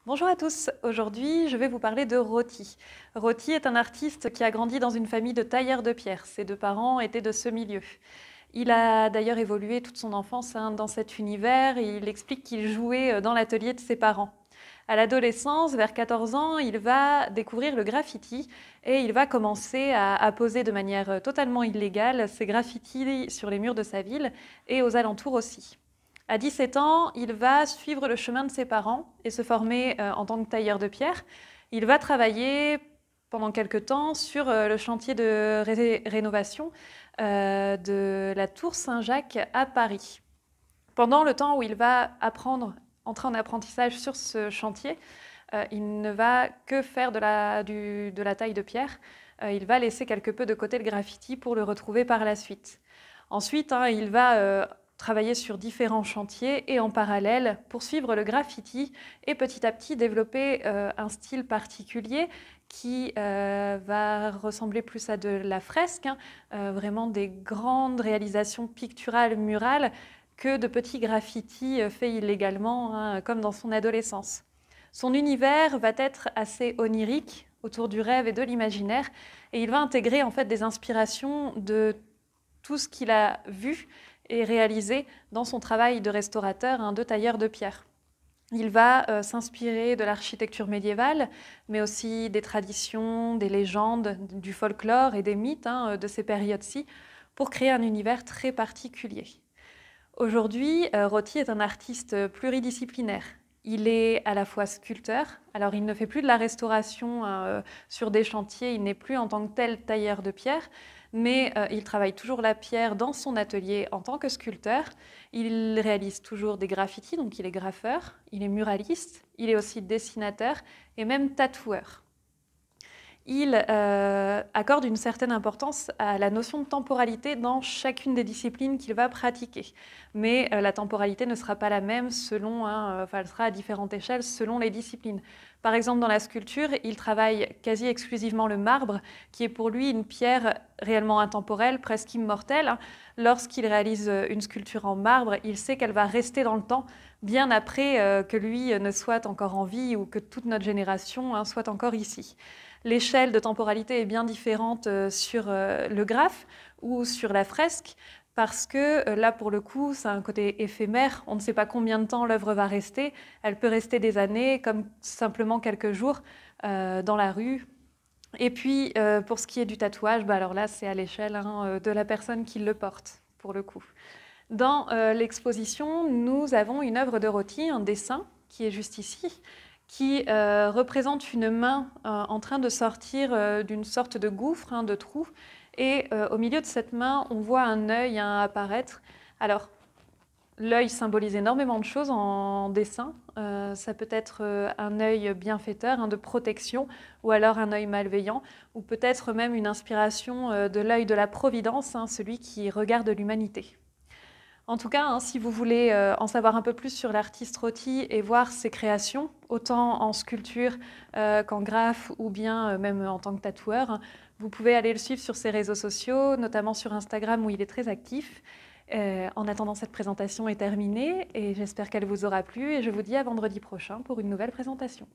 Bonjour à tous, aujourd'hui je vais vous parler de Roti. Roti est un artiste qui a grandi dans une famille de tailleurs de pierre. Ses deux parents étaient de ce milieu. Il a d'ailleurs évolué toute son enfance dans cet univers et il explique qu'il jouait dans l'atelier de ses parents. À l'adolescence, vers 14 ans, il va découvrir le graffiti et il va commencer à poser de manière totalement illégale ses graffitis sur les murs de sa ville et aux alentours aussi. À 17 ans, il va suivre le chemin de ses parents et se former en tant que tailleur de pierre. Il va travailler pendant quelque temps sur le chantier de rénovation de la Tour Saint-Jacques à Paris. Pendant le temps où il va entrer en apprentissage sur ce chantier, il ne va que faire de la taille de pierre. Il va laisser quelque peu de côté le graffiti pour le retrouver par la suite. Ensuite, il va travailler sur différents chantiers et en parallèle poursuivre le graffiti et petit à petit développer un style particulier qui va ressembler plus à de la fresque, vraiment des grandes réalisations picturales, murales, que de petits graffitis faits illégalement, comme dans son adolescence. Son univers va être assez onirique, autour du rêve et de l'imaginaire, et il va intégrer en fait des inspirations de tout ce qu'il a vu et réalisé dans son travail de restaurateur, de tailleur de pierre. Il va s'inspirer de l'architecture médiévale, mais aussi des traditions, des légendes, du folklore et des mythes de ces périodes-ci, pour créer un univers très particulier. Aujourd'hui, Roti est un artiste pluridisciplinaire. Il est à la fois sculpteur, alors il ne fait plus de la restauration sur des chantiers, il n'est plus en tant que tel tailleur de pierre, mais il travaille toujours la pierre dans son atelier en tant que sculpteur. Il réalise toujours des graffitis, donc il est graffeur, il est muraliste, il est aussi dessinateur et même tatoueur. Il accorde une certaine importance à la notion de temporalité dans chacune des disciplines qu'il va pratiquer. Mais la temporalité ne sera pas la même selon, elle sera à différentes échelles selon les disciplines. Par exemple, dans la sculpture, il travaille quasi exclusivement le marbre, qui est pour lui une pierre réellement intemporelle, presque immortelle. Lorsqu'il réalise une sculpture en marbre, il sait qu'elle va rester dans le temps, bien après que lui ne soit encore en vie ou que toute notre génération soit encore ici. L'échelle de temporalité est bien différente sur le graphe ou sur la fresque, parce que là, pour le coup, ça a un côté éphémère. On ne sait pas combien de temps l'œuvre va rester. Elle peut rester des années, comme simplement quelques jours dans la rue. Et puis, pour ce qui est du tatouage, alors là, c'est à l'échelle de la personne qui le porte, pour le coup. Dans l'exposition, nous avons une œuvre de Roti, un dessin, qui est juste ici, qui représente une main en train de sortir d'une sorte de gouffre, de trou. Et au milieu de cette main, on voit un œil apparaître. Alors, l'œil symbolise énormément de choses en dessin. Ça peut être un œil bienfaiteur, de protection, ou alors un œil malveillant, ou peut-être même une inspiration de l'œil de la providence, celui qui regarde l'humanité. En tout cas, si vous voulez en savoir un peu plus sur l'artiste Roti et voir ses créations, autant en sculpture qu'en graphe ou bien même en tant que tatoueur, vous pouvez aller le suivre sur ses réseaux sociaux, notamment sur Instagram où il est très actif. En attendant, cette présentation est terminée et j'espère qu'elle vous aura plu et je vous dis à vendredi prochain pour une nouvelle présentation.